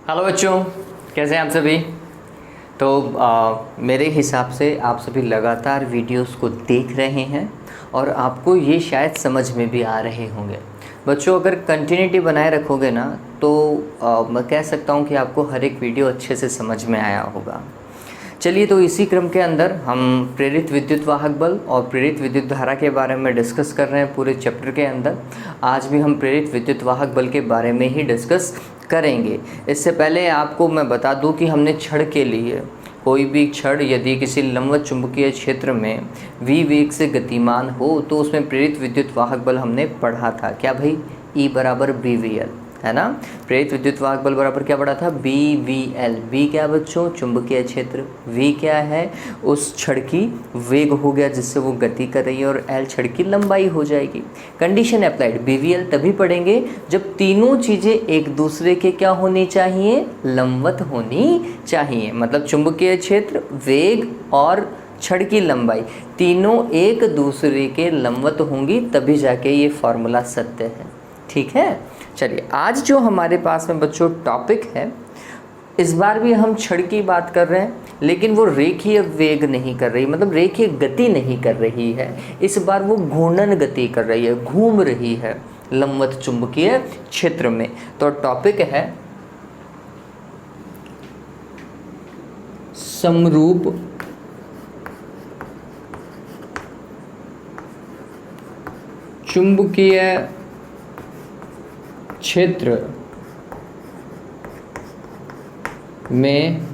Hello बच्चों, कैसे हैं आप सभी। तो मेरे हिसाब से आप सभी लगातार वीडियोस को देख रहे हैं और आपको ये शायद समझ में भी आ रहे होंगे। बच्चों, अगर कंटिन्यूटी बनाए रखोगे ना तो मैं कह सकता हूँ कि आपको हर एक वीडियो अच्छे से समझ में आया होगा। चलिए, तो इसी क्रम के अंदर हम प्रेरित विद्युत वाहक बल और प्रेरित विद्युत धारा के बारे में डिस्कस कर रहे हैं पूरे चैप्टर के अंदर। आज भी हम प्रेरित विद्युत वाहक बल के बारे में ही डिस्कस करेंगे। इससे पहले आपको मैं बता दूं कि हमने छड़ के लिए कोई भी छड़ यदि किसी लंबवत चुंबकीय क्षेत्र में v वेग से गतिमान हो तो उसमें प्रेरित विद्युत वाहक बल हमने पढ़ा था। क्या भाई? E बराबर BVL, है ना। प्रेरित विद्युत वाहक बल बराबर क्या पढ़ा था? BVL। V क्या बच्चों? चुंबकीय क्षेत्र। V क्या है? उस छड़ की वेग हो गया जिससे वो गति कर रही है, और L छड़ की लंबाई हो जाएगी। Condition applied. BVL तभी पढ़ेंगे जब तीनों चीज़ें एक दूसरे के क्या होनी चाहिए? लंबवत होनी चाहिए। मतलब चुंबकीय क्षेत्र, वेग और छड़ की लंबाई तीनों एक दूसरे के लंबवत होंगी, तभी जाके ये फॉर्मूला सत्य है। ठीक है। चलिए, आज जो हमारे पास में बच्चों टॉपिक है, इस बार भी हम छड़ की बात कर रहे हैं, लेकिन वो रेखीय वेग नहीं कर रही, मतलब रेखीय गति नहीं कर रही है। इस बार वो घूर्णन गति कर रही है, घूम रही है लंबवत चुंबकीय क्षेत्र में। तो टॉपिक है समरूप चुंबकीय क्षेत्र में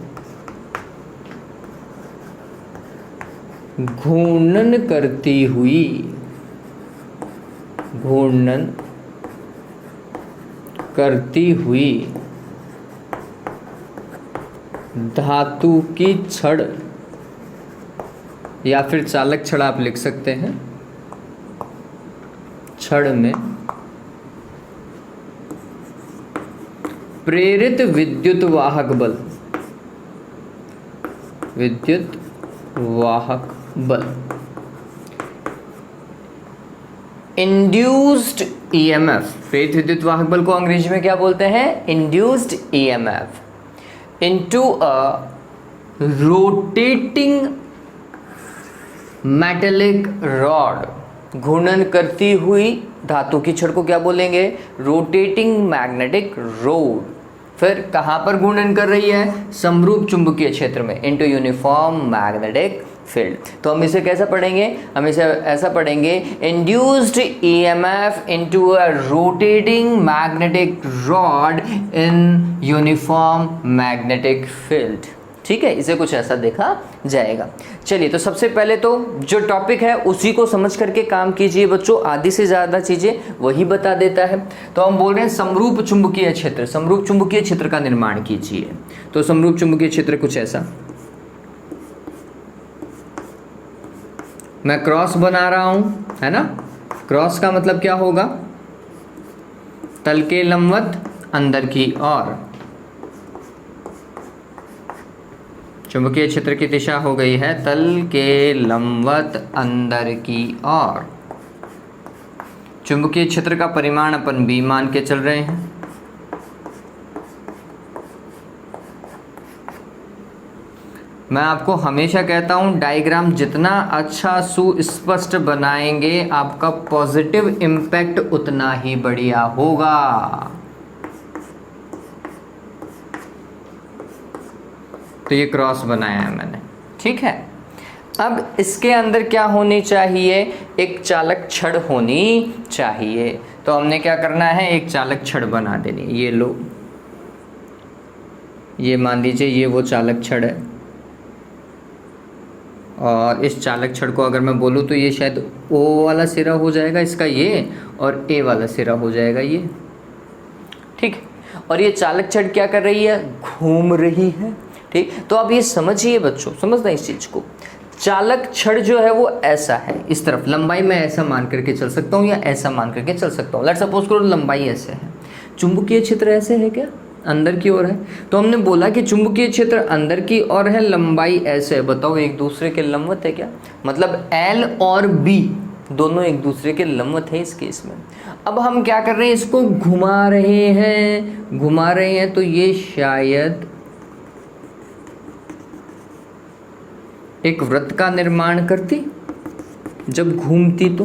घूर्णन करती हुई धातु की छड़ या फिर चालक छड़ आप लिख सकते हैं। छड़ में प्रेरित विद्युत वाहक बल इंड्यूस्ड ईएमएफ। प्रेरित विद्युत वाहक बल को अंग्रेजी में क्या बोलते हैं? Induced EMF into a rotating metallic rod. घूर्णन करती हुई धातु की छड़ को क्या बोलेंगे? Rotating magnetic road. फिर कहाँ पर घूर्णन कर रही है? समरूप चुंबकीय क्षेत्र में, इनटू यूनिफॉर्म मैग्नेटिक फील्ड। तो हम इसे कैसा पढ़ेंगे? हम इसे ऐसा पढ़ेंगे, induced EMF into a rotating magnetic rod in uniform magnetic field. ठीक है, इसे कुछ ऐसा देखा जाएगा। चलिए, तो सबसे पहले तो जो टॉपिक है उसी को समझ करके काम कीजिए बच्चों। आधी से ज़्यादा चीज़ें वही बता देता है। तो हम बोल रहे हैं समरूप चुंबकीय क्षेत्र। समरूप चुंबकीय क्षेत्र का निर्माण कीजिए। तो समरूप चुंबकीय क्षेत्र कुछ ऐसा, मैं क्रॉस बना रहा हूं, है ना। क्रॉस का मतलब क्या होगा? तल के लंबवत अंदर की ओर। चुंबकीय क्षेत्र की दिशा हो गई है तल के लंबवत अंदर की ओर। चुंबकीय क्षेत्र का परिमाण अपन B मान के चल रहे हैं। मैं आपको हमेशा कहता हूं, डायग्राम जितना अच्छा सुस्पष्ट बनाएंगे आपका पॉजिटिव इम्पैक्ट उतना ही बढ़िया होगा। तो ये क्रॉस बनाया है मैंने, ठीक है। अब इसके अंदर क्या होनी चाहिए? एक चालक छड़ होनी चाहिए। तो हमने क्या करना है? एक चालक छड़ बना देनी। ये लो, ये मान लीजिए ये वो चालक छड़ है, और इस चालक छड़ को अगर मैं बोलूँ तो ये शायद O वाला सिरा हो जाएगा इसका ये, और A वाला सिरा हो जाएगा ये, ठीक। और ये चालक छड़ क्या कर रही है? घूम रही है, ठीक। तो अब ये समझिए बच्चों, समझना इस चीज़ को। चालक छड़ जो है वो ऐसा है, इस तरफ लंबाई मैं ऐसा मान करके चल सकता हूँ या ऐसा मान करके चल सकता हूँ। लेट्स सपोज करो लंबाई ऐसे है, चुंबकीय क्षेत्र ऐसे है क्या? अंदर की ओर है। तो हमने बोला कि चुंबकीय क्षेत्र अंदर की ओर है, लंबाई ऐसे है। बताओ एक दूसरे के लंबवत है क्या? मतलब L और B दोनों एक दूसरे के लंबवत हैं इस केस में। अब हम क्या कर रहे हैं, इसको घुमा रहे हैं, तो ये शायद एक वृत्त का निर्माण करती जब घूमती तो,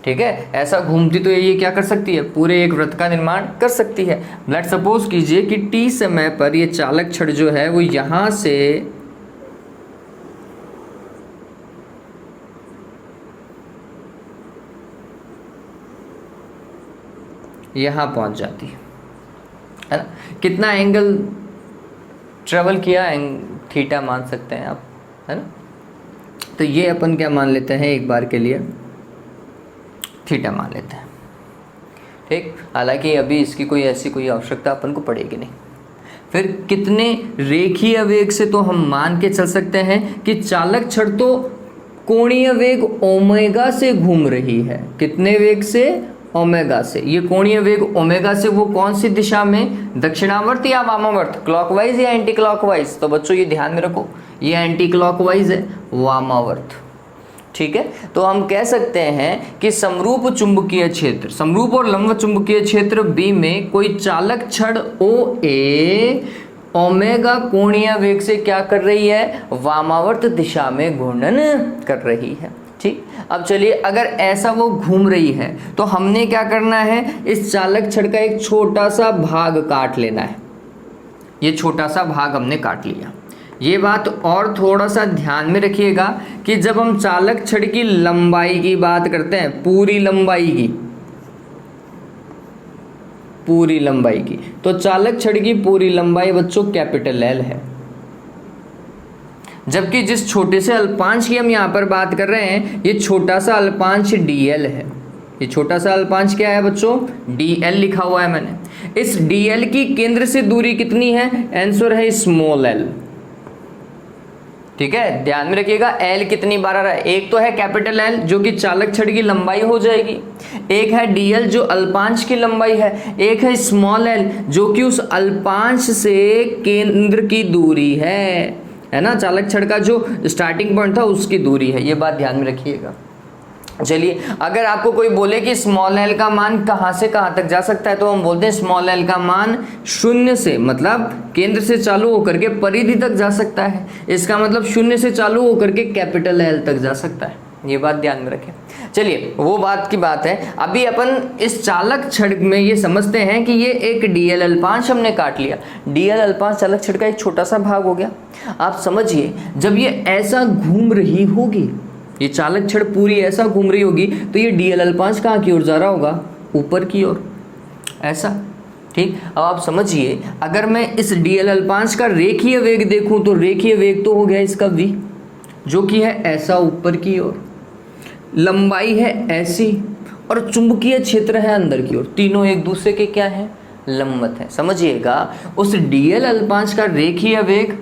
ठीक है, ऐसा घूमती तो ये क्या कर सकती है, पूरे एक वृत्त का निर्माण कर सकती है। लेट्स सपोज कीजिए कि t समय पर ये चालक छड़ जो है वो यहां से यहां पहुंच जाती है ना। कितना एंगल ट्रेवल किया, थीटा मान सकते हैं आप, है ना। तो ये अपन क्या मान लेते हैं, एक बार के लिए थीटा मान लेते हैं, ठीक। हालांकि अभी इसकी कोई ऐसी कोई आवश्यकता अपन को पड़ेगी नहीं। फिर कितने रेखीय वेग से तो हम मान के चल सकते हैं कि चालक छड़ तो कोणीय वेग ओमेगा से घूम रही है। कितने वेग से, ओमेगा से। ये कोणीय वेग ओमेगा से वो कौन सी दिशा में, दक्षिणावर्त या वामावर्त, क्लॉकवाइज या एंटी क्लॉकवाइज। तो बच्चों ये ध्यान में रखो, ये एंटी क्लॉकवाइज है, वामावर्त, ठीक है। तो हम कह सकते हैं कि समरूप चुंबकीय क्षेत्र, समरूप और लंब चुंबकीय क्षेत्र बी में कोई चालक छड़ ओ ए ओमेगा कोणीय वेग से क्या कर रही है, वामावर्त दिशा में घूर्णन कर रही है, ठीक। अब चलिए, अगर ऐसा वो घूम रही है तो हमने क्या करना है, इस चालक छड़ का एक छोटा सा भाग काट लेना है। ये छोटा सा भाग हमने काट लिया। ये बात और थोड़ा सा ध्यान में रखिएगा कि जब हम चालक छड़ की लंबाई की बात करते हैं, पूरी लंबाई की, तो चालक छड़ की पूरी लंबाई बच्चों कैपिटल एल है। जबकि जिस छोटे से अल्पांश की हम यहाँ पर बात कर रहे हैं, ये छोटा सा अल्पांश dl है। ये छोटा सा अल्पांश क्या है बच्चों, dl लिखा हुआ है मैंने। इस dl की केंद्र से दूरी कितनी है, आंसर है स्मॉल l, ठीक है। ध्यान में रखिएगा L कितनी बार आ रहा है, एक तो है कैपिटल L जो कि चालक छड़ की लंबाई हो जाएगी, एक है DL जो अल्पांश की लंबाई है, एक है स्मॉल l जो कि उस अल्पांश से केंद्र की दूरी है ना। चालक छड़ का जो स्टार्टिंग पॉइंट था उसकी दूरी है, ये बात ध्यान में रखिएगा। चलिए, अगर आपको कोई बोले कि स्मॉल l का मान कहाँ से कहाँ तक जा सकता है, तो हम बोलते हैं स्मॉल l का मान 0 से, मतलब केंद्र से चालू होकर के परिधि तक जा सकता है। इसका मतलब 0 से चालू होकर के कैपिटल L तक जा सकता है, ये बात ध्यान में रखें। चलिए, वो बात की बात है। अभी अपन इस चालक छड़ में ये समझते हैं कि ये एक DL अल्पांश हमने काट लिया। DL अल्पांश चालक छड़ का एक छोटा सा भाग हो गया। आप समझिए, जब ये ऐसा घूम रही होगी, ये चालक छड़ पूरी ऐसा घूम रही होगी, तो ये DL अल्पांश कहाँ की ओर जा रहा होगा, ऊपर की ओर, ऐसा, ठीक। अब आप समझिए, अगर मैं इस DL अल्पांश का रेखीय वेग देखूं तो रेखीय वेग तो हो गया इसका v, जो कि है ऐसा ऊपर की ओर, लंबाई है ऐसी, और चुंबकीय क्षेत्र है अंदर की ओर। तीनों एक दूसरे के क्या है, लंबवत है। समझिएगा, उस DL अल्पांश का रेखीय वेग,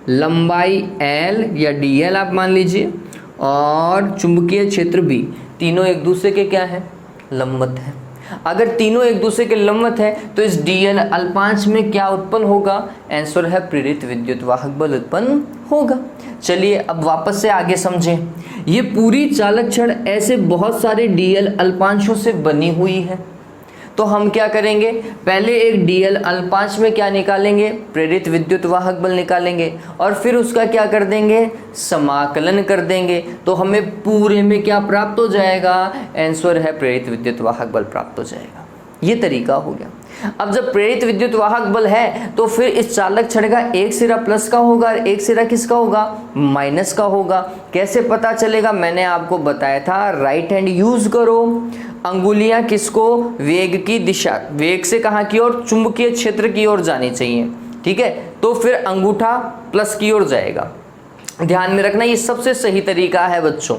लंबाई L या DL आप मान लीजिए, और चुंबकीय क्षेत्र भी, तीनों एक दूसरे के क्या है, लंबवत है। अगर तीनों एक दूसरे के लंबवत है तो इस DL अल्पांश में क्या उत्पन्न होगा, आंसर है प्रेरित विद्युत वाहक बल उत्पन्न होगा। चलिए, अब वापस से आगे समझें। ये पूरी चालक छड़ ऐसे बहुत सारे DL अल्पांशों से बनी हुई है, तो हम क्या करेंगे, पहले एक DL अल्पांश में क्या निकालेंगे, प्रेरित विद्युत वाहक बल निकालेंगे, और फिर उसका क्या कर देंगे, समाकलन कर देंगे। तो हमें पूरे में क्या प्राप्त हो जाएगा, आंसर है प्रेरित विद्युत वाहक बल प्राप्त हो जाएगा। ये तरीका हो गया। अब जब प्रेरित विद्युत वाहक बल है तो फिर इस चालक छड़ का एक सिरा प्लस का होगा और एक सिरा किसका होगा, माइनस का होगा। कैसे पता चलेगा, मैंने आपको बताया था, राइट हैंड यूज करो। अंगुलियां किसको, वेग की दिशा, वेग से कहाँ की ओर, चुंबकीय क्षेत्र की ओर जानी चाहिए, ठीक है। तो फिर अंगूठा प्लस की ओर जाएगा। ध्यान में रखना, ये सबसे सही तरीका है बच्चों।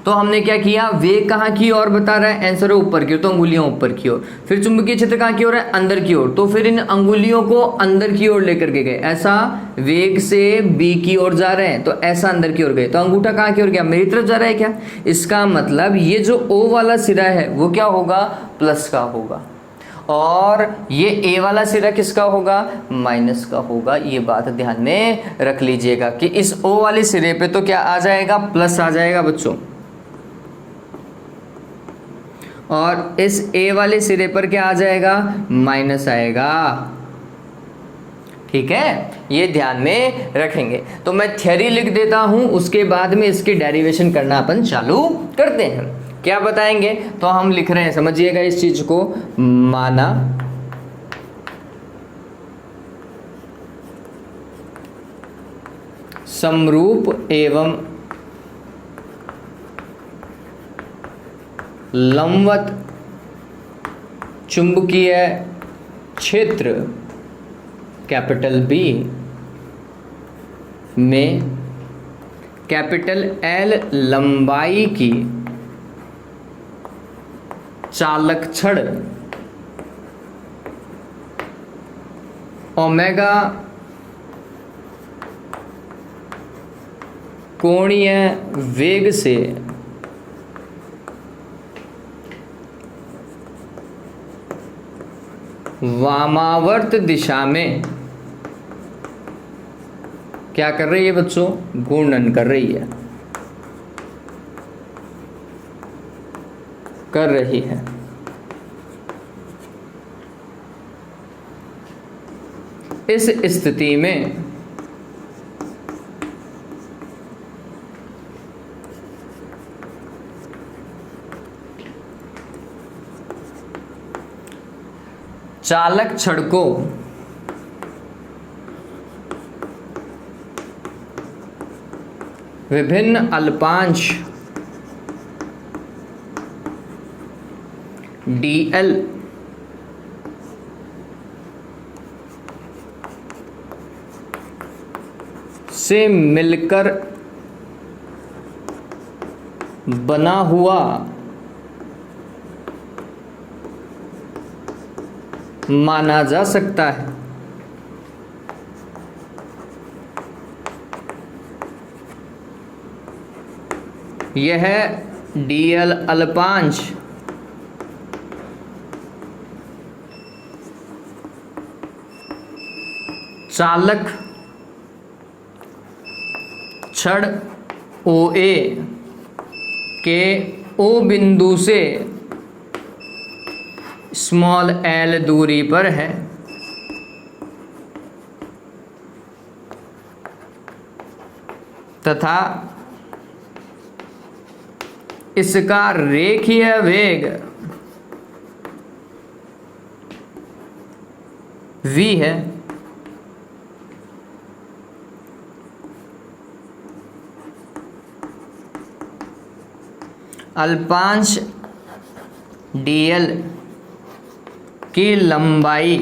तो हमने क्या किया, वेग कहाँ की ओर बता रहा है, आंसर है ऊपर की ओर, तो अंगुलियां ऊपर की ओर। फिर चुंबकीय क्षेत्र कहाँ की ओर है, अंदर की ओर, तो फिर इन अंगुलियों को अंदर की ओर लेकर के गए। ऐसा वेग से बी की ओर जा रहे हैं तो ऐसा अंदर की ओर गए, तो अंगूठा कहाँ की ओर गया, मेरी तरफ जा रहा है क्या। इसका मतलब ये जो ओ वाला सिरा है वो क्या होगा, प्लस का होगा, और ये ए वाला सिरा किसका होगा, माइनस का होगा। ये बात ध्यान में रख लीजिएगा कि इस ओ वाले सिरे पे तो क्या आ जाएगा, प्लस आ जाएगा बच्चों, और इस ए वाले सिरे पर क्या आ जाएगा, माइनस आएगा। ठीक है, ये ध्यान में रखेंगे। तो मैं थ्योरी लिख देता हूं, उसके बाद में इसकी डेरिवेशन करना अपन चालू करते हैं। क्या बताएंगे, तो हम लिख रहे हैं, समझिएगा इस चीज को। माना समरूप एवं लंबवत चुंबकीय क्षेत्र कैपिटल बी में कैपिटल एल लंबाई की चालक छड़ ओमेगा कोणीय वेग से वामावर्त दिशा में क्या कर रही है बच्चों, घूर्णन कर रही है, कर रही है। इस स्थिति में चालक छड़ को विभिन्न अल्पांश dl से मिलकर बना हुआ माना जा सकता है। यह dl अल्पांश चालक छड़ OA के O बिंदु से स्मॉल l दूरी पर है तथा इसका रेखीय वेग v है। अल्पांश dl की लंबाई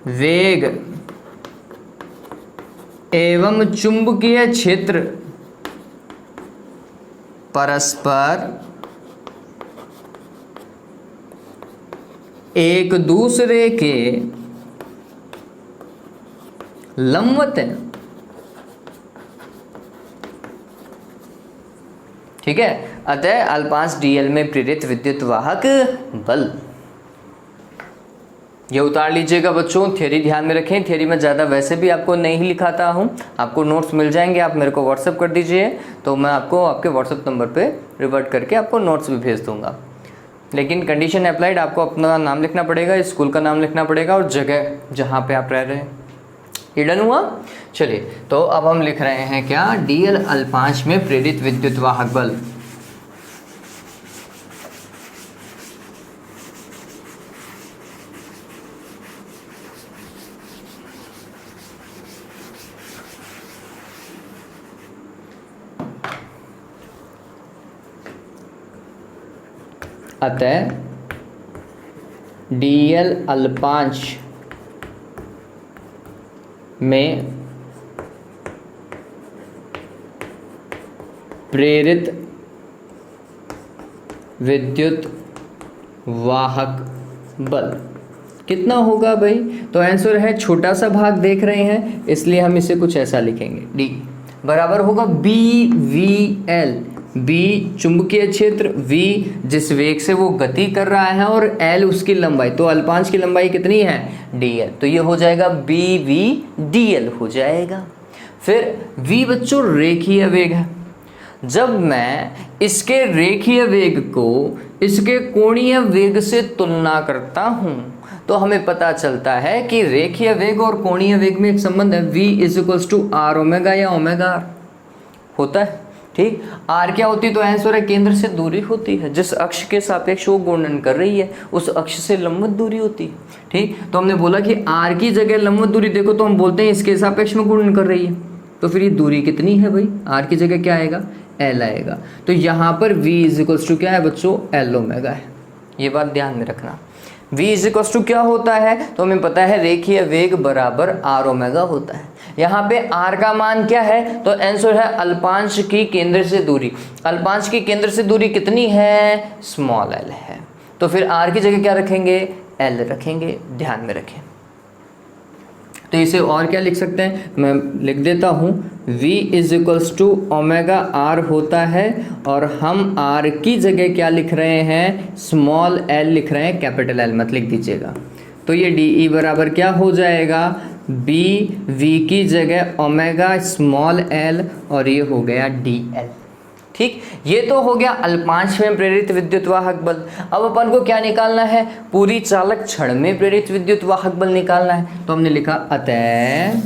वेग एवं चुंबकीय क्षेत्र परस्पर एक दूसरे के लंबवत हैं। ठीक है, अतः अल्पांश dl में प्रेरित विद्युत वाहक बल। ये उतार लीजिएगा बच्चों, थ्योरी ध्यान में रखें। थ्योरी में ज़्यादा वैसे भी आपको नहीं लिखाता हूँ, आपको नोट्स मिल जाएंगे, आप मेरे को व्हाट्सअप कर दीजिए तो मैं आपको आपके व्हाट्सअप नंबर पे रिवर्ट करके आपको नोट्स भी भेज दूँगा। लेकिन कंडीशन अप्लाइड, आपको अपना नाम लिखना पड़ेगा, स्कूल का नाम लिखना पड़ेगा और जगह जहाँ पे आप रह रहे हैं। ये डन हुआ। चलिए, तो अब हम लिख रहे हैं क्या, dl अल्पांश में प्रेरित विद्युत वाहक बल। अतः dl अल्पांश में प्रेरित विद्युत वाहक बल कितना होगा भाई, तो आंसर है, छोटा सा भाग देख रहे हैं इसलिए हम इसे कुछ ऐसा लिखेंगे, d बराबर होगा BVL। B चुंबकीय क्षेत्र, V जिस वेग से वो गति कर रहा है और L उसकी लंबाई। तो अल्पांश की लंबाई कितनी है? dl। तो ये हो जाएगा BV dl हो जाएगा। फिर V बच्चों रेखीय वेग है। जब मैं इसके रेखीय वेग को इसके कोणीय वेग से तुलना करता हूं तो हमें पता चलता है कि रेखीय वेग और कोणीय वेग में एक संबंध है, v is equals to R omega या ओमेगा आर होता है। ठीक, आर क्या होती है? तो एस और केंद्र से दूरी होती है, जिस अक्ष के सापेक्ष वो घूर्णन कर रही है उस अक्ष से लंबवत दूरी होती है। ठीक, तो हमने बोला कि आर की जगह लंबवत दूरी देखो तो हम बोलते हैं इसके सापेक्ष में घूर्णन कर रही है। तो फिर ये दूरी कितनी है भाई? आर की जगह क्या आएगा? एल आएगा। तो यहाँ पर v इज इक्वल्स टू क्या है बच्चों? एल ओमेगा है। ये बात ध्यान में रखना। v इज इक्वल्स टू क्या होता है? तो हमें पता है रेखीय वेग बराबर आर ओमेगा होता है। यहाँ पे r का मान क्या है? तो आंसर है अल्पांश की केंद्र से दूरी। अल्पांश की केंद्र से दूरी कितनी है? स्मॉल l है। तो फिर r की जगह क्या रखेंगे? l रखेंगे, ध्यान में रखें। तो इसे और क्या लिख सकते हैं? मैं लिख देता हूँ, v is equals to omega R होता है और हम r की जगह क्या लिख रहे हैं? स्मॉल l लिख रहे हैं, कैपिटल L मत लिख दीजिएगा। तो ये डी बराबर क्या हो जाएगा? b v की जगह ओमेगा स्मॉल l और ये हो गया dl। ठीक, ये तो हो गया अल्पांश में प्रेरित विद्युत वाहक बल। अब अपन को क्या निकालना है? पूरी चालक छड़ में प्रेरित विद्युत वाहक बल निकालना है। तो हमने लिखा अतः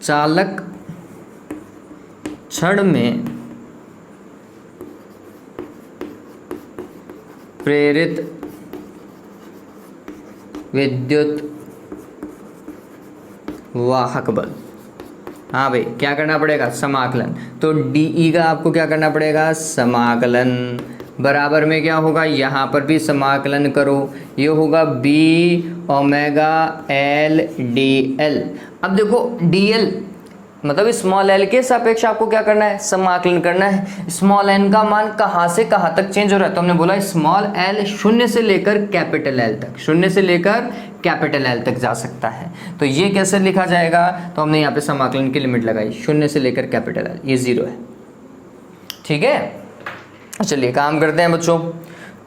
चालक छड़ में प्रेरित विद्युत वाहक बल। हाँ भाई, क्या करना पड़ेगा? समाकलन। तो डी का आपको क्या करना पड़ेगा? समाकलन। बराबर में क्या होगा? यहाँ पर भी समाकलन करो, ये होगा b omega L D L. अब देखो dl मतलब स्मॉल l के सापेक्ष आपको क्या करना है? समाकलन करना है। स्मॉल n का मान कहाँ से कहाँ तक चेंज हो रहा है? तो हमने बोला स्मॉल l शून्य से लेकर कैपिटल L तक, शून्य से लेकर कैपिटल L तक जा सकता है। तो ये कैसे लिखा जाएगा? तो हमने यहाँ पे समाकलन की लिमिट लगाई, शून्य से लेकर कैपिटल L, ये 0 है। ठीक है, चलिए काम करते हैं बच्चों।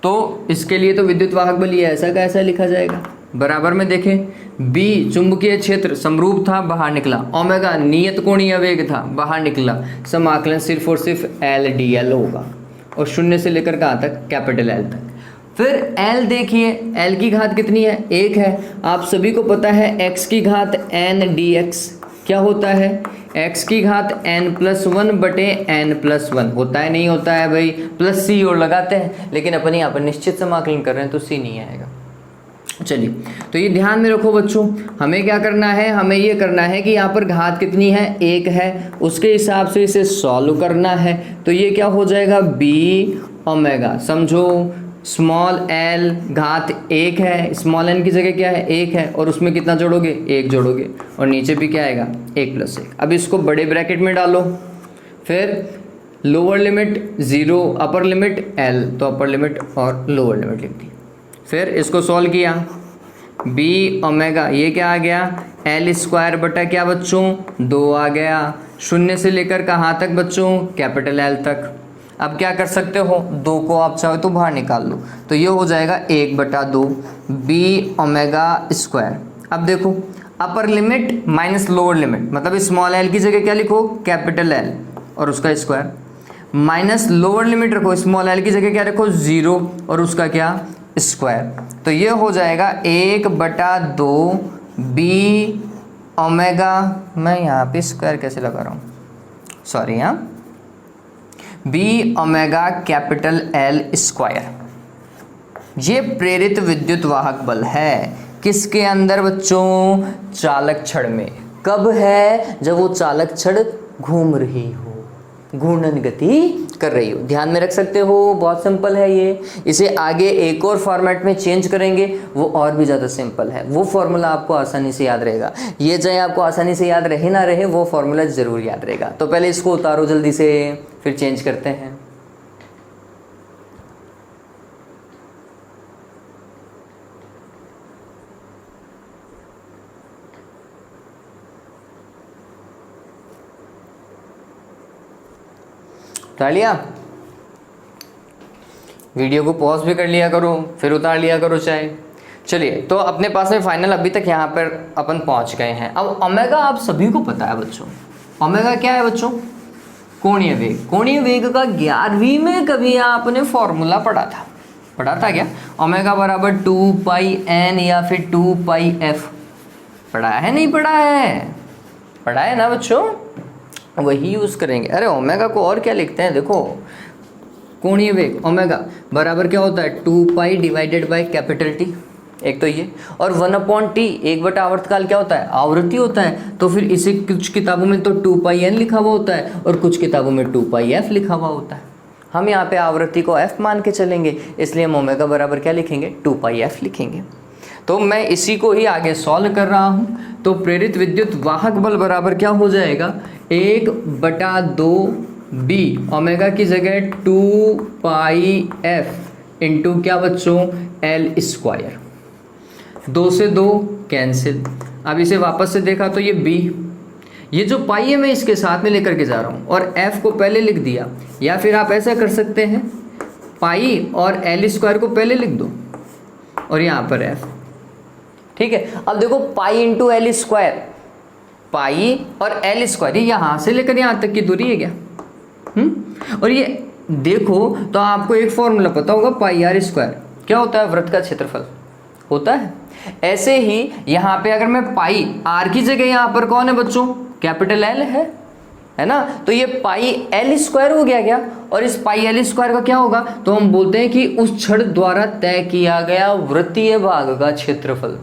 तो इसके लिए तो विद्युत वाहक बल ये ऐसा का ऐसा लिखा जाएगा। बराबर में देखें, B चुंबकीय क्षेत्र समरूप था, बाहर निकला। ओमेगा नियत कोणीय वेग था, बाहर निकला। समाकलन सिर्फ और सिर्फ एल डी एल होगा और शून्य से लेकर कहाँ तक? कैपिटल L तक। फिर L देखिए, L की घात कितनी है? 1 है। आप सभी को पता है x की घात n dx क्या होता है? x की घात n+1 बटे n+1 होता है, नहीं होता है भाई? प्लस c और लगाते हैं, लेकिन अपन यहाँ पर निश्चित समाकलन कर रहे हैं तो c नहीं आएगा। चलिए, तो ये ध्यान में रखो बच्चों। हमें क्या करना है? हमें ये करना है कि यहाँ पर घात कितनी है? 1 है, उसके हिसाब से इसे सॉल्व करना है। तो ये क्या हो जाएगा? b ओमेगा, समझो स्मॉल l घात 1 है, स्मॉल n की जगह क्या है? 1 है, और उसमें कितना जोड़ोगे? 1 जोड़ोगे, और नीचे भी क्या आएगा? 1+1। अब इसको बड़े ब्रैकेट में डालो, फिर lower limit 0, upper limit l, तो अपर लिमिट और लोअर लिमिट लिख दी। फिर इसको सॉल्व किया, b ओमेगा, ये क्या आ गया? l स्क्वायर बटा क्या बच्चों? 2 आ गया। शून्य से लेकर कहाँ तक बच्चों? कैपिटल L तक। अब क्या कर सकते हो? 2 को आप चाहो तो बाहर निकाल लो, तो ये हो जाएगा 1/2 b ओमेगा स्क्वायर। अब देखो, upper limit minus lower limit, मतलब स्मॉल l की जगह क्या लिखो? कैपिटल L और उसका स्क्वायर, माइनस लोअर लिमिट रखो, स्मॉल l की जगह क्या रखो? 0 और उसका क्या? स्क्वायर। तो ये हो जाएगा 1/2 b ओमेगा, मैं यहाँ पे स्क्वायर कैसे लगा रहा हूँ, सॉरी, यहाँ b omega capital L square. ये प्रेरित विद्युत वाहक बल है किसके अंदर बच्चों? चालक छड़ में। कब है? जब वो चालक छड़ घूम रही हो, घूर्णन गति कर रही हो। ध्यान में रख सकते हो, बहुत सिंपल है ये। इसे आगे एक और फॉर्मेट में चेंज करेंगे, वो और भी ज़्यादा सिंपल है। वो फॉर्मूला आपको आसानी से याद रहेगा। ये चाहे आपको आसानी से याद रहे ना रहे, वो फॉर्मूला ज़रूर याद रहेगा। तो पहले इसको उतारो जल्दी से, फिर चेंज करते हैं। उतार लिया? वीडियो को पॉज भी कर लिया करो, फिर उतार लिया करो चाहे। चलिए, तो अपने पास में फाइनल अभी तक यहाँ पर अपन पहुँच गए हैं। अब ओमेगा आप सभी को पता है बच्चों, ओमेगा क्या है बच्चों? कोणीय वेग। कोणीय वेग का 11वीं में कभी आपने फॉर्मूला पढ़ा था क्या? ओमेगा बराबर 2 पाई एन या फिर 2 पाई एफ। पढ़ा है नहीं पढ़ा है? पढ़ा है ना बच्चों? वही यूज़ करेंगे। अरे ओमेगा को और क्या लिखते हैं, देखो कोणीय वेग ओमेगा बराबर क्या होता है? 2 पाई डिवाइडेड बाई कैपिटल टी, एक तो ये, और 1/t 1 आवर्तकाल क्या होता है? आवृत्ति होता है। तो फिर इसे कुछ किताबों में तो 2 पाई एन लिखा हुआ होता है और कुछ किताबों में 2 पाई एफ लिखा हुआ होता है। हम यहाँ पे आवृत्ति को एफ मान के चलेंगे, इसलिए हम ओमेगा बराबर क्या लिखेंगे? 2 पाई एफ लिखेंगे। तो मैं इसी को ही आगे सॉल्व कर रहा हूँ। तो प्रेरित विद्युत वाहक बल बराबर क्या हो जाएगा? 1/2 बी, ओमेगा की जगह 2 पाई एफ इंटू क्या बच्चों? L square. 2 से 2 कैंसिल। अब इसे वापस से देखा तो ये बी, ये जो पाई है मैं इसके साथ में लेकर के जा रहा हूँ और एफ को पहले लिख दिया, या फिर आप ऐसा कर सकते हैं पाई और एल स्क्वायर को पहले लिख दो और यहाँ पर एफ। ठीक है, अब देखो पाई इंटू एल स्क्वायर, पाई और एल स्क्वायर, ये यहाँ से लेकर यहाँ तक की दूरी है क्या? और ये देखो तो आपको एक फॉर्मूला पता होगा, पाई आर स्क्वायर क्या होता है? वृत्त का क्षेत्रफल होता है। ऐसे ही यहाँ पे अगर मैं पाई आर की जगह यहाँ पर कौन है बच्चों? कैपिटल एल है ना? तो ये पाई एल स्क्वायर हो गया क्या? और इस पाई एल स्क्वायर का क्या होगा? तो हम बोलते हैं कि उस छड़ द्वारा तय किया गया वृत्तीय भाग का क्षेत्रफल,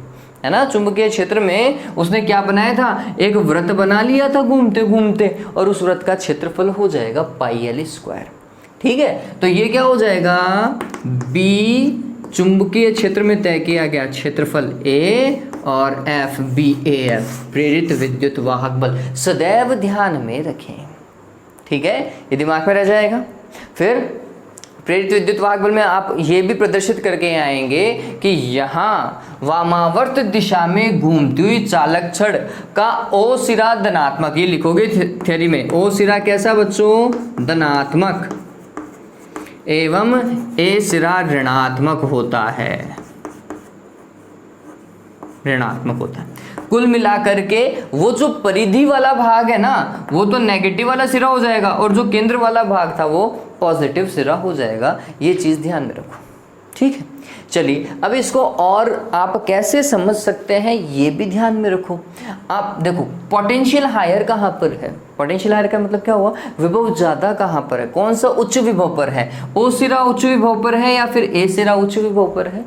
है ना? चुंबकीय क्षेत्र में उसने क्या बनाया था? एक वृत्त बना लिया था घूमते घूमते, और उस वृत्त का क्षेत्रफल हो जाएगा पाई एल स्क्वायर। ठीक है, तो ये क्या हो जाएगा? बी चुंबकीय क्षेत्र में तय किया गया क्षेत्रफल ए, और एफ बी ए एफ प्रेरित विद्युत वाहक बल। सदैव ध्यान में रखें, ठीक है, ये दिमाग में रह जाएगा। फिर प्रेरित विद्युत वाहक बल में आप ये भी प्रदर्शित करके आएंगे कि यहाँ वामावर्त दिशा में घूमती हुई चालक छड़ का ओ सिरा धनात्मक, ये लिखोगे थ्योरी में। ओ सिरा कैसा बच्चों? धनात्मक, एवं ए सिरा ऋणात्मक होता है, ऋणात्मक होता है। कुल मिलाकर के वो जो परिधि वाला भाग है ना, वो तो नेगेटिव वाला सिरा हो जाएगा, और जो केंद्र वाला भाग था वो पॉजिटिव सिरा हो जाएगा। ये चीज़ ध्यान में रखो, ठीक है। चलिए, अब इसको और आप कैसे समझ सकते हैं ये भी ध्यान में रखो। आप देखो पोटेंशियल हायर कहाँ पर है? पोटेंशियल हायर का मतलब क्या हुआ? विभव ज़्यादा कहाँ पर है? कौन सा उच्च विभव पर है? ओ सिरा उच्च विभव पर है या फिर ए सिरा उच्च विभव पर है?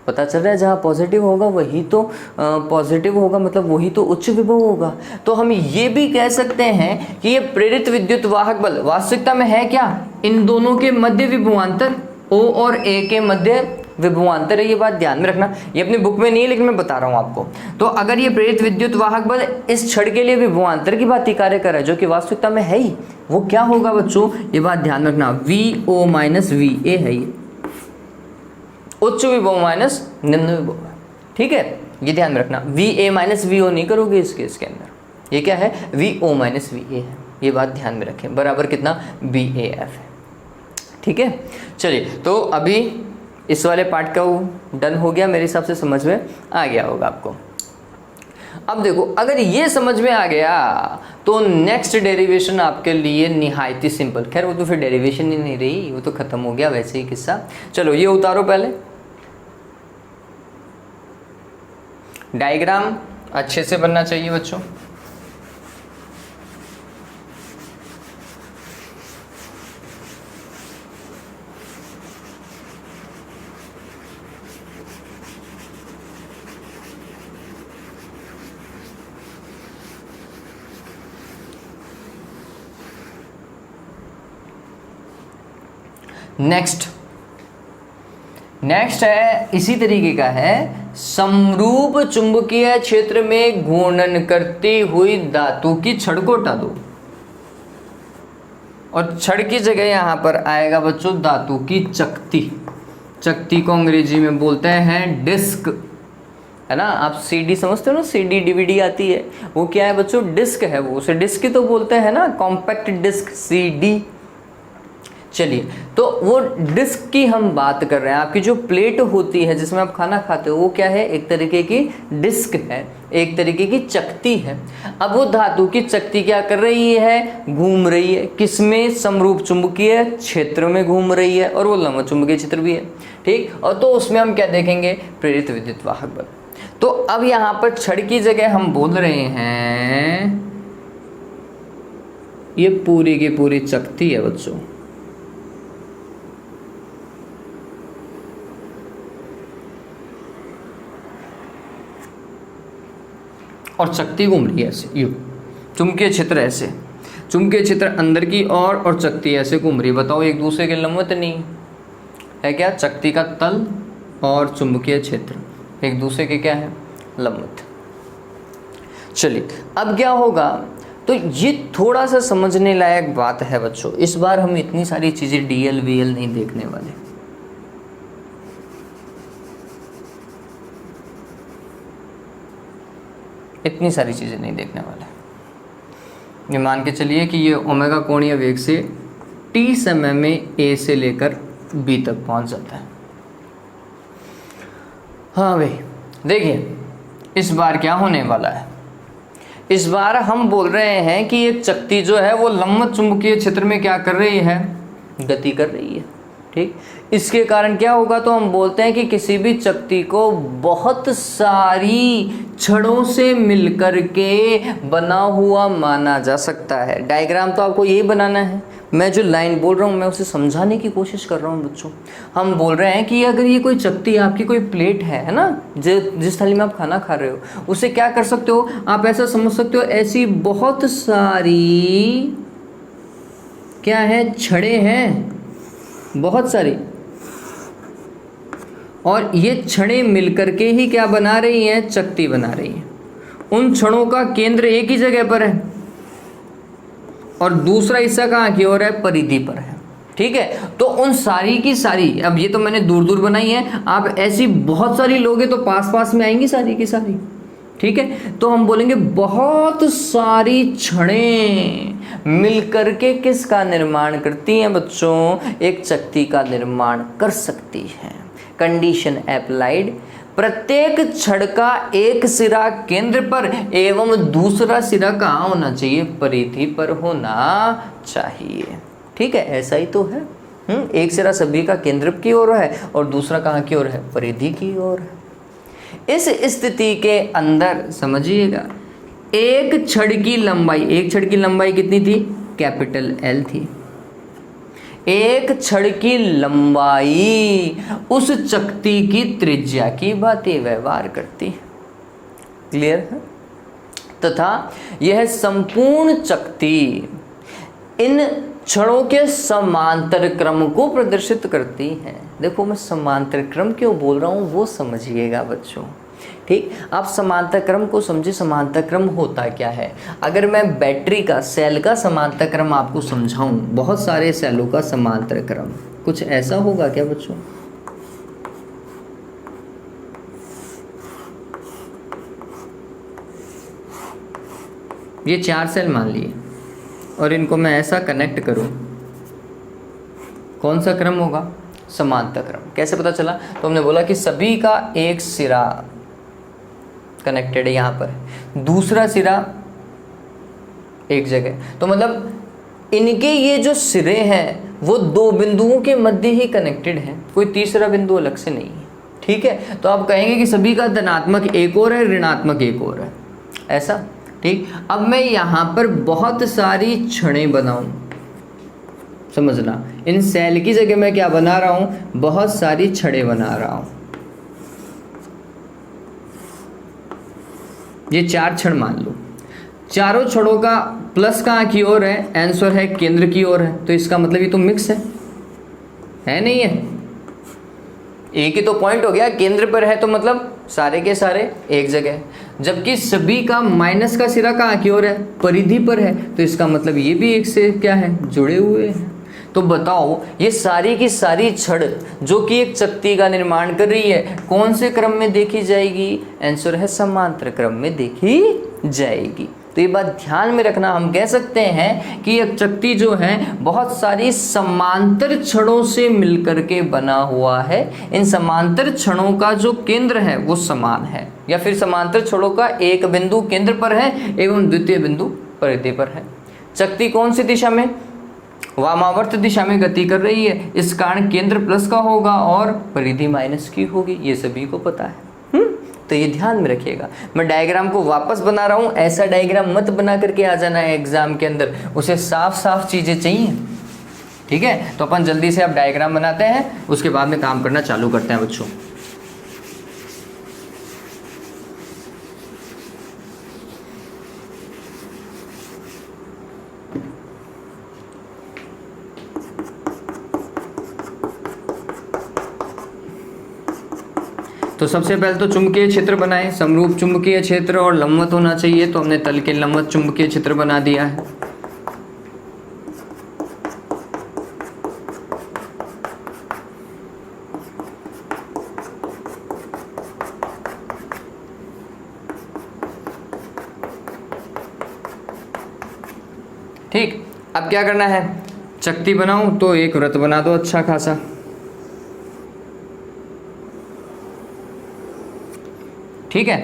पता चल रहा है, जहाँ पॉजिटिव होगा वही तो पॉजिटिव होगा, मतलब वही तो उच्च विभव होगा। तो हम ये भी कह सकते हैं कि ये प्रेरित विद्युत वाहक बल वास्तविकता में है क्या? इन दोनों के मध्य विभवांतर, ओ और ए के मध्य विभवांतर है। ये बात ध्यान में रखना, ये अपनी बुक में नहीं है लेकिन मैं बता रहा हूँ आपको। तो अगर ये प्रेरित विद्युत वाहक बल इस छड़ के लिए विभवांतर की बात ही कार्य कर रहा है, जो कि वास्तविकता में है ही, वो क्या होगा बच्चों? ये बात ध्यान रखना, V O minus V A है, ये उच्च विभव माइनस निम्न विभव, ठीक है, ये ध्यान में रखना। V A minus V O नहीं करोगे इस केस के अंदर, ये क्या है? V O minus V A है, ये बात ध्यान में रखें। बराबर कितना? बी ए एफ है, ठीक है। चलिए, तो अभी इस वाले पार्ट का डन हो गया, मेरे हिसाब से समझ में आ गया होगा आपको। अब देखो, अगर ये समझ में आ गया तो नेक्स्ट डेरिवेशन आपके लिए निहायत ही सिंपल। खैर वो तो फिर डेरिवेशन ही नहीं रही, वो तो खत्म हो गया वैसे ही किस्सा। चलो ये उतारो पहले, डायग्राम अच्छे से बनना चाहिए बच्चों। नेक्स्ट है इसी तरीके का है, समरूप चुंबकीय क्षेत्र में घूर्णन करती हुई धातु की छड़ को हटा दो, और छड़ की जगह यहाँ पर आएगा बच्चों धातु की चकती। चकती को अंग्रेजी में बोलते हैं डिस्क, है ना? आप सीडी समझते हो ना, सीडी डीवीडी आती है, वो क्या है बच्चों? डिस्क है वो, उसे डिस्क ही तो बोलते हैं ना, कॉम्पैक्ट डिस्क सीडी, चलिए, तो वो डिस्क की हम बात कर रहे हैं। आपकी जो प्लेट होती है जिसमें आप खाना खाते हो वो क्या है? एक तरीके की डिस्क है, एक तरीके की चकती है। अब वो धातु की चकती क्या कर रही है? घूम रही है। किसमें? समरूप चुंबकीय क्षेत्र में घूम रही है, और वो लंब चुंबकीय क्षेत्र भी है, ठीक। और तो उसमें हम क्या देखेंगे? प्रेरित विद्युत वाहक बल। तो अब यहाँ पर छड़ की जगह हम बोल रहे हैं ये पूरी की पूरी चकती है बच्चों, और चकती घूम रही है ऐसे, यूं चुंबकीय क्षेत्र ऐसे, चुंबकीय क्षेत्र अंदर की ओर और चकती ऐसे घूम रही है। बताओ एक दूसरे के लंबवत नहीं है क्या? चकती का तल और चुंबकीय क्षेत्र एक दूसरे के क्या है? लंबवत। चलिए, अब क्या होगा? तो ये थोड़ा सा समझने लायक बात है बच्चों। इस बार हम इतनी सारी चीजें डीएल वीएल नहीं देखने वाले। इतनी सारी चीजें नहीं देखने वाले। ये मान के चलिए कि ये ओमेगा कोणीय वेग से टी समय में ए से लेकर बी तक पहुंच जाता है। हाँ भाई, देखिए इस बार क्या होने वाला है। इस बार हम बोल रहे हैं कि एक चकती जो है वो लंबवत चुंबकीय क्षेत्र में क्या कर रही है? गति कर रही है, ठीक। इसके कारण क्या होगा? तो हम बोलते हैं कि किसी भी चकती को बहुत सारी छड़ों से मिलकर के बना हुआ माना जा सकता है। डायग्राम तो आपको यही बनाना है। मैं जो लाइन बोल रहा हूँ मैं उसे समझाने की कोशिश कर रहा हूँ बच्चों। हम बोल रहे हैं कि अगर ये कोई चकती, आपकी कोई प्लेट है ना, जिस थाली में आप खाना खा रहे हो, उसे क्या कर सकते हो आप? ऐसा समझ सकते हो, ऐसी बहुत सारी क्या है? छड़ें हैं, बहुत सारी, और ये छड़ें मिलकर के ही क्या बना रही हैं? चकती बना रही हैं। उन छड़ों का केंद्र एक ही जगह पर है और दूसरा हिस्सा कहाँ की ओर है? परिधि पर है, ठीक है। तो उन सारी की सारी, अब ये तो मैंने दूर दूर बनाई है, आप ऐसी बहुत सारी लोगे तो पास पास में आएंगी सारी की सारी, ठीक है। तो हम बोलेंगे बहुत सारी छड़ें मिलकर के किसका निर्माण करती हैं बच्चों? एक चकती का निर्माण कर सकती हैं। कंडीशन अप्लाइड, प्रत्येक छड़ का एक सिरा केंद्र पर एवं दूसरा सिरा कहाँ होना चाहिए? परिधि पर होना चाहिए, ठीक है। ऐसा ही तो है। एक सिरा सभी का केंद्र की ओर है और दूसरा कहाँ की ओर है? परिधि की ओर है। इस स्थिति के अंदर समझिएगा, एक छड़ की लंबाई कितनी थी? कैपिटल एल थी। एक छड़ की लंबाई उस चकती की त्रिज्या की भांति व्यवहार करती है। क्लियर है? तथा यह संपूर्ण चकती इन छड़ों के समांतर क्रम को प्रदर्शित करती है। देखो मैं समांतर क्रम क्यों बोल रहा हूँ वो समझिएगा बच्चों, ठीक। आप समांतर क्रम को समझे। समांतर क्रम होता क्या है? अगर मैं बैटरी का, सेल का समांतर क्रम आपको समझाऊं, बहुत सारे सेलों का समांतर क्रम, कुछ ऐसा होगा क्या बच्चों? ये 4 सेल मान लिए और इनको मैं ऐसा कनेक्ट करूं, कौन सा क्रम होगा? समांतर क्रम। कैसे पता चला? तो हमने बोला कि सभी का एक सिरा कनेक्टेड है यहाँ पर, दूसरा सिरा एक जगह, तो मतलब इनके ये जो सिरे हैं वो दो बिंदुओं के मध्य ही कनेक्टेड हैं, कोई तीसरा बिंदु अलग से नहीं है, ठीक है। तो आप कहेंगे कि सभी का धनात्मक एक और है, ऋणात्मक एक और है, ऐसा, ठीक। अब मैं यहाँ पर बहुत सारी छड़ें बनाऊं, समझना, इन सेल की जगह मैं क्या बना रहा हूँ? बहुत सारी छड़ें बना रहा हूँ। ये 4 छड़ मान लो, चारों छड़ों का प्लस कहाँ की ओर है? आंसर है केंद्र की ओर है, तो इसका मतलब ये तो मिक्स है नहीं है? एक ही तो पॉइंट हो गया, केंद्र पर है तो मतलब सारे के सारे एक जगह, जबकि सभी का माइनस का सिरा कहाँ की ओर है? परिधि पर है, तो इसका मतलब ये भी एक से क्या है? जुड़े हुए हैं। तो बताओ ये सारी की सारी छड़ जो कि एक चकती का निर्माण कर रही है, कौन से क्रम में देखी जाएगी? आंसर है समांतर क्रम में देखी जाएगी। तो तो ये बात ध्यान में रखना, हम कह सकते हैं कि एक चकती जो है बहुत सारी समांतर छड़ों से मिलकर के बना हुआ है। इन समांतर छड़ों का जो केंद्र है वो समान है, या फिर समांतर छड़ों का एक बिंदु केंद्र पर है एवं द्वितीय बिंदु परिधि पर है। चकती कौन सी दिशा में? वामावर्त दिशा में गति कर रही है, इस कारण केंद्र प्लस का होगा और परिधि माइनस की होगी, ये सभी को पता है। तो ये ध्यान में रखिएगा। मैं डायग्राम को वापस बना रहा हूँ, ऐसा डायग्राम मत बना करके आ जाना है एग्जाम के अंदर, उसे साफ साफ चीज़ें चाहिए, ठीक है। तो अपन जल्दी से अब डायग्राम बनाते हैं, उसके बाद में काम करना चालू करते हैं बच्चों। तो सबसे पहले तो चुंबकीय क्षेत्र बनाएं, समरूप चुंबकीय क्षेत्र और लंबवत होना चाहिए, तो हमने तल के लंबवत चुंबकीय क्षेत्र बना दिया है। ठीक, अब क्या करना है, चकती बनाऊं तो एक वृत्त बना दो अच्छा खासा, ठीक है।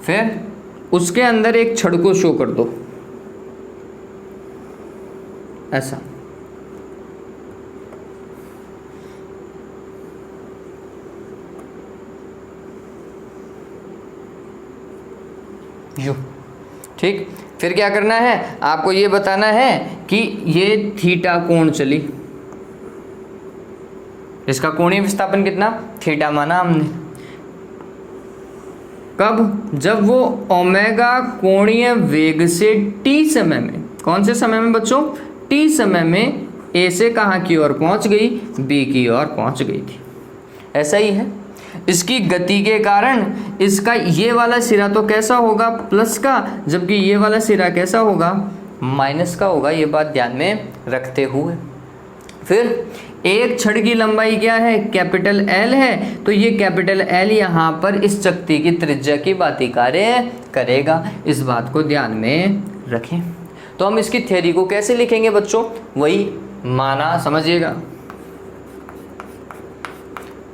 फिर उसके अंदर एक छड़ को शो कर दो ऐसा, यू, ठीक। फिर क्या करना है, आपको ये बताना है कि ये थीटा कोण चली, इसका कोणीय विस्थापन कितना, थीटा माना हमने। कब? जब वो ओमेगा कोणीय वेग से टी समय में, कौन से समय में बच्चों, टी समय में ए से कहाँ की ओर पहुंच गई, बी की ओर पहुंच गई थी। ऐसा ही है, इसकी गति के कारण इसका ये वाला सिरा तो कैसा होगा, प्लस का, जबकि ये वाला सिरा कैसा होगा, माइनस का होगा। ये बात ध्यान में रखते हुए फिर एक छड़ की लंबाई क्या है, कैपिटल एल है, तो ये कैपिटल एल यहाँ पर इस चकती की त्रिज्या की बाती कार्य करेगा, इस बात को ध्यान में रखें। तो हम इसकी थ्योरी को कैसे लिखेंगे बच्चों, वही माना, समझिएगा,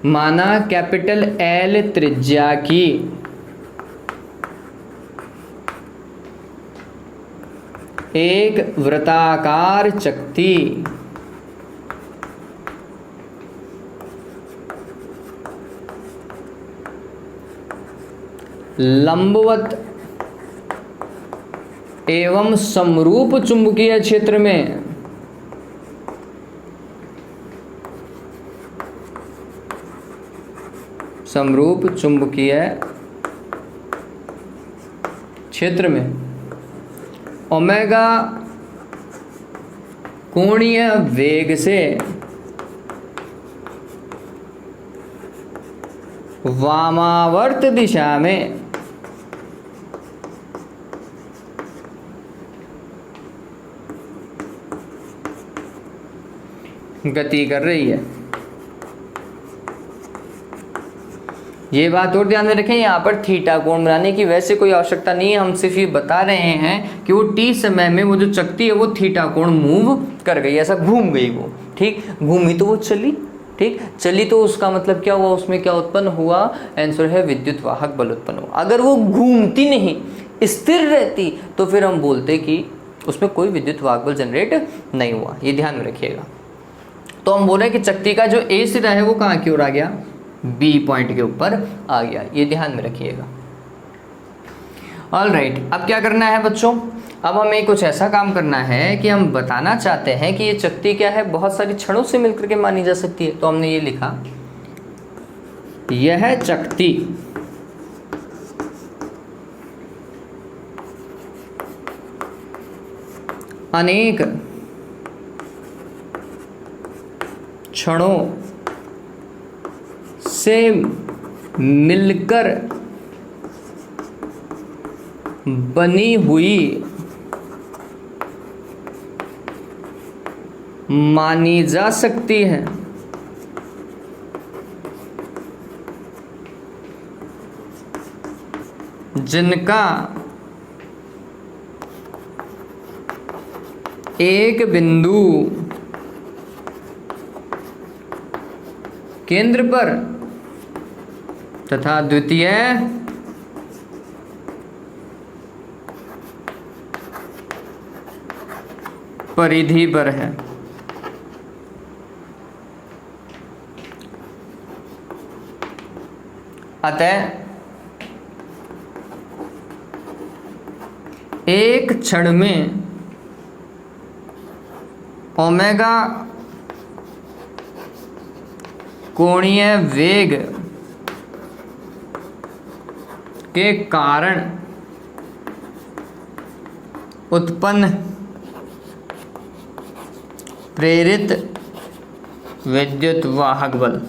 माना कैपिटल एल त्रिज्या की एक वृत्ताकार चकती लंबवत एवं समरूप चुंबकीय क्षेत्र में समरूप चुंबकीय क्षेत्र में ओमेगा कोणीय वेग से वामावर्त दिशा में गति कर रही है। ये बात और ध्यान में रखें, यहाँ पर थीटा कोण बनाने की वैसे कोई आवश्यकता नहीं है, हम सिर्फ ये बता रहे हैं कि वो टी समय में वो जो चकती है वो थीटा कोण मूव कर गई, ऐसा घूम गई वो, ठीक, घूमी तो वो चली, ठीक, चली तो उसका मतलब क्या हुआ, उसमें क्या उत्पन्न हुआ, आंसर है विद्युत वाहक बल उत्पन्न हुआ। अगर वो घूमती नहीं, स्थिर रहती, तो फिर हम बोलते कि उसमें कोई विद्युत वाहक बल जनरेट नहीं हुआ। ये ध्यान में रखिएगा। तो हम बोल रहे हैं कि चकती का जो ए सिरा है वो कहाँ की ओर आ गया, बी पॉइंट के ऊपर आ गया, ये ध्यान में रखिएगा। ऑल राइट, अब क्या करना है बच्चों, अब हमें कुछ ऐसा काम करना है कि हम बताना चाहते हैं कि ये चकती क्या है, बहुत सारी छड़ों से मिलकर के मानी जा सकती है। तो हमने ये लिखा, यह चकती अनेक छड़ों से मिलकर बनी हुई मानी जा सकती है। जिनका एक बिंदु केंद्र पर तथा द्वितीय परिधि पर है। अतः एक क्षण में ओमेगा कोणीय वेग के कारण उत्पन्न प्रेरित विद्युत वाहक बल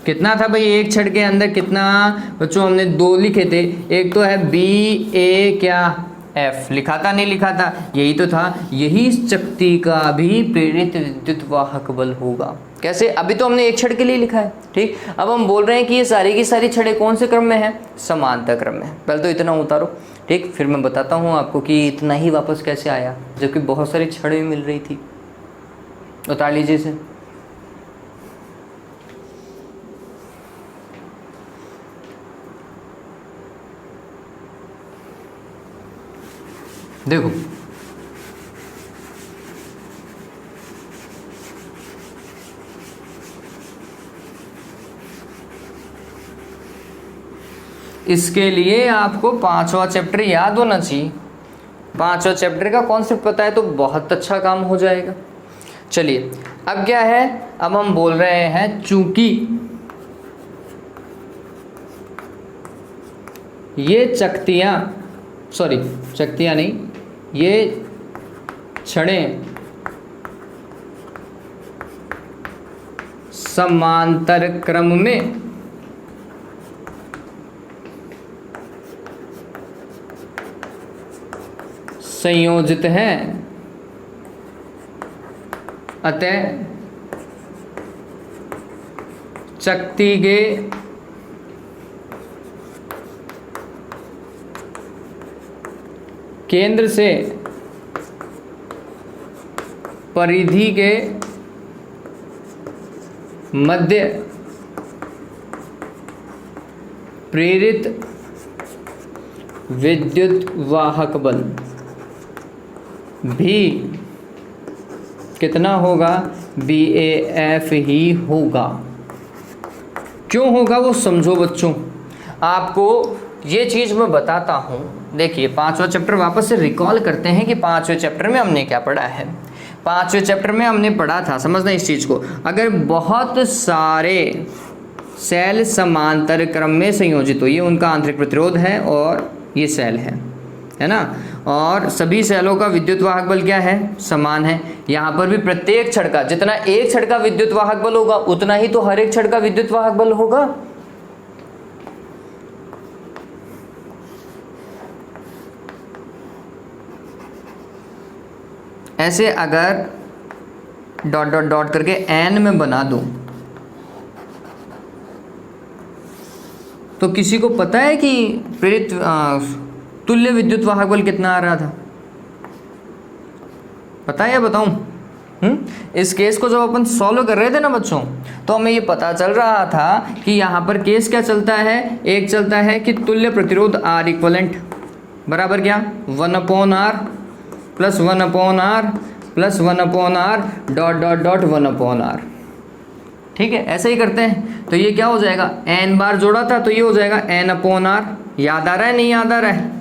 कितना था भाई? एक क्षण के अंदर कितना बच्चों? हमने दो लिखे थे, एक तो है बी ए क्या एफ, लिखा था नहीं लिखा था? यही तो था। यही इस शक्ति का भी प्रेरित विद्युत वाहक बल होगा। कैसे? अभी तो हमने एक क्षण के लिए लिखा है, ठीक। अब हम बोल रहे हैं कि ये सारी की सारी छड़ें कौन से क्रम में है? समांतर क्रम में। पहले तो इतना उतारो, ठीक, फिर मैं बताता हूँ आपको कि इतना ही वापस कैसे आया, जबकि बहुत सारी छड़ें मिल रही थी। उतार लीजिए इसे। देखो, इसके लिए आपको 5वां चैप्टर याद होना चाहिए। 5वां चैप्टर का कॉन्सेप्ट पता है तो बहुत अच्छा काम हो जाएगा। चलिए, अब क्या है? अब हम बोल रहे हैं चूंकि ये चकतियाँ नहीं, ये छड़ें समांतर क्रम में संयोजित हैं, अतः शक्ति के केंद्र से परिधि के मध्य प्रेरित विद्युत वाहक बल भी कितना होगा? BAF ही होगा। क्यों होगा वो समझो बच्चों। आपको ये चीज़ मैं बताता हूँ। देखिए, 5वां चैप्टर वापस से रिकॉल करते हैं कि 5वें चैप्टर में हमने क्या पढ़ा है। 5वें चैप्टर में हमने पढ़ा था, समझना इस चीज़ को, अगर बहुत सारे सेल समांतर क्रम में संयोजित हो, ये उनका आंतरिक प्रतिरोध है और ये सेल है ना, और सभी सेलों का विद्युत वाहक बल क्या है? समान है। यहाँ पर भी प्रत्येक छड़ का, जितना एक छड़ का विद्युत वाहक बल होगा उतना ही तो हर एक छड़ का विद्युत वाहक बल होगा। ऐसे अगर डॉट डॉट डॉट करके n में बना दूं तो किसी को पता है कि प्रेरित तुल्य विद्युत वाहक बल कितना आ रहा था? पता है या बताऊं? इस केस को जब अपन सॉल्व कर रहे थे ना बच्चों, तो हमें ये पता चल रहा था कि यहाँ पर केस क्या चलता है? एक चलता है कि तुल्य प्रतिरोध R इक्वलेंट बराबर क्या? 1/R plus 1/R plus 1/R dot dot dot 1/R। ठीक है, ऐसे ही करते हैं। तो ये क्या हो जाएगा? n बार जोड़ा था तो ये हो जाएगा n/R। याद आ रहा है नहीं याद आ रहा है?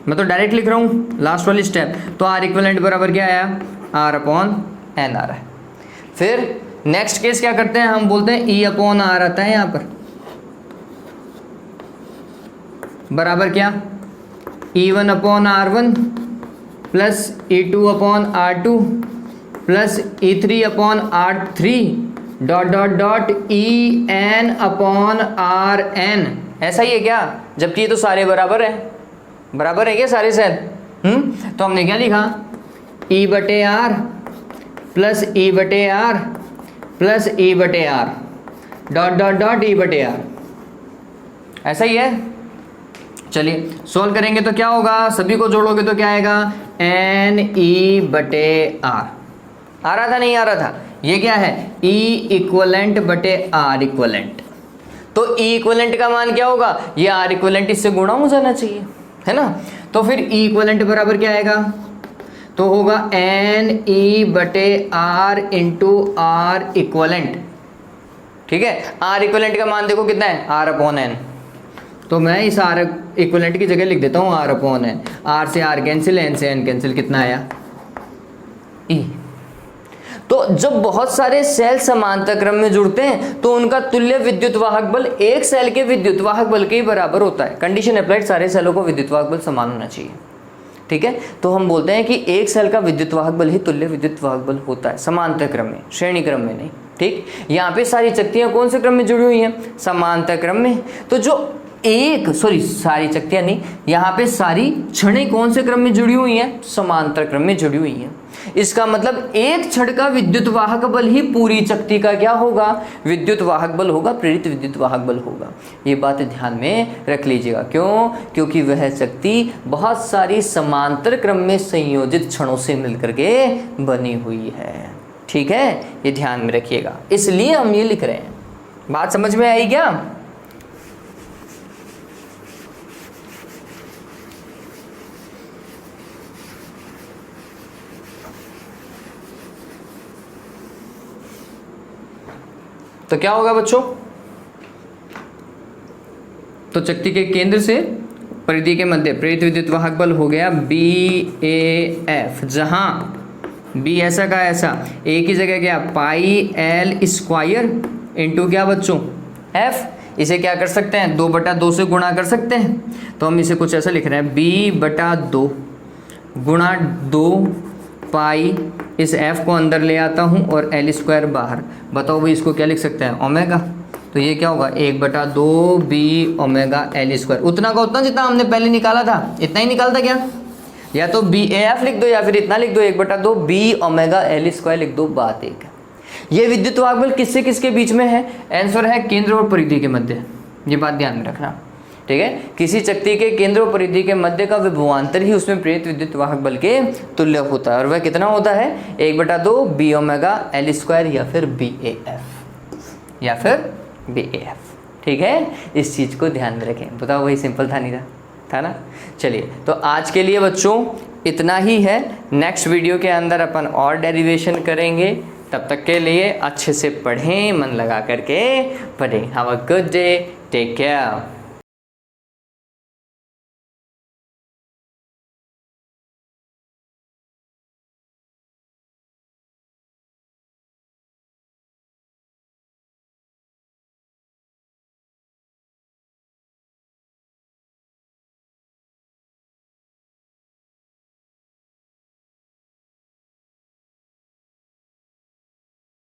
मैं तो डायरेक्ट लिख रहा हूँ लास्ट वाली स्टेप। तो R इक्वलेंट बराबर क्या आया? R/n आ रहा है। फिर नेक्स्ट केस क्या करते हैं? हम बोलते हैं E/R आता है यहाँ पर, बराबर क्या? E1/R1 plus E2/R2 plus E3/R3 dot dot dot EN/RN। ऐसा ही है क्या? जबकि ये तो सारे बराबर है। बराबर है क्या सारे सेल? तो हमने क्या लिखा? E/R plus E/R plus E/R dot dot dot E/R। ऐसा ही है। चलिए सॉल्व करेंगे तो क्या होगा? सभी को जोड़ोगे तो क्या आएगा? एन ई बटे आर। आ रहा था नहीं आ रहा था? ये क्या है? ई इक्वलेंट बटे आर इक्वलेंट। तो ई इक्वलेंट का मान क्या होगा? ये आर इक्वलेंट इससे गुणा हो जाना चाहिए, है ना? तो फिर ई इक्वलेंट बराबर क्या आएगा? तो होगा एन ई बटे आर इंटू आर इक्वलेंट। ठीक है, आर इक्वलेंट का मान देखो कितना है? R upon N. तो मैं इस आर इक्वलेंट की जगह लिख देता हूँ आर अपॉन एन। आर से आर कैंसिल, एन से एन कैंसिल, कितना आया? ई। तो जब बहुत सारे सेल समांतर क्रम में जुड़ते हैं तो उनका तुल्य विद्युत वाहक बल एक सेल के विद्युत वाहक बल के ही बराबर होता है। कंडीशन अप्लाइड, सारे सेलों को विद्युत वाहक बल समान होना चाहिए। ठीक है, तो हम बोलते हैं कि एक सेल का विद्युत वाहक बल ही तुल्य विद्युत वाहक बल होता है, समांतर क्रम में, श्रेणी क्रम में नहीं। ठीक, यहाँ पे सारी शक्तियाँ कौन से क्रम में जुड़ी हुई हैं? समांतर क्रम में। तो जो सारी शक्तियाँ नहीं, यहाँ पे सारी क्षणें कौन से क्रम में जुड़ी हुई हैं? समांतर क्रम में जुड़ी हुई हैं। इसका मतलब एक क्षण का विद्युत वाहक बल ही पूरी शक्ति का क्या होगा? विद्युत वाहक बल होगा, प्रेरित विद्युत वाहक बल होगा। ये बात ध्यान में रख लीजिएगा। क्यों? क्योंकि वह शक्ति बहुत सारी समांतर क्रम में संयोजित क्षणों से मिलकर के बनी हुई है। ठीक है, ये ध्यान में रखिएगा, इसलिए हम ये लिख रहे हैं। बात समझ में आई क्या? तो क्या होगा बच्चों? तो शक्ति के केंद्र से परिधि के मध्य प्रेरित विद्युत वाहक बल हो गया BAF, जहां B ऐसा का ऐसा, A की जगह क्या? पाई L स्क्वायर इंटू क्या बच्चों? F। इसे क्या कर सकते हैं? 2/2 से गुणा कर सकते हैं। तो हम इसे कुछ ऐसा लिख रहे हैं, B/2 गुणा 2 पाई, इस F को अंदर ले आता हूँ और L स्क्वायर बाहर। बताओ भाई इसको क्या लिख सकते हैं? ओमेगा। तो ये क्या होगा? 1/2 B ओमेगा L स्क्वायर। उतना का उतना जितना हमने पहले निकाला था, इतना ही निकालता क्या? या तो BAF लिख दो या फिर इतना लिख दो, 1/2 B ओमेगा L स्क्वायर लिख दो। बात एक है। ये विद्युत वाहक बल किससे किसके बीच में है? आंसर है केंद्र और परिधि के मध्य। ये बात ध्यान में रखना। ठीक है, किसी शक्ति के केंद्र और परिधि के मध्य का विभवांतर ही उसमें प्रेरित विद्युत वाहक बल के तुल्य होता है। और वह कितना होता है? 1/2 B ओमेगा L स्क्वायर या फिर BAF। ठीक है, इस चीज़ को ध्यान में रखें। बताओ वही सिंपल था, नहीं था ना? चलिए, तो आज के लिए बच्चों इतना ही है। नेक्स्ट वीडियो के अंदर अपन और डेरिवेशन करेंगे। तब तक के लिए अच्छे से पढ़ें, मन लगा करके पढ़ें। Have a good day, take care.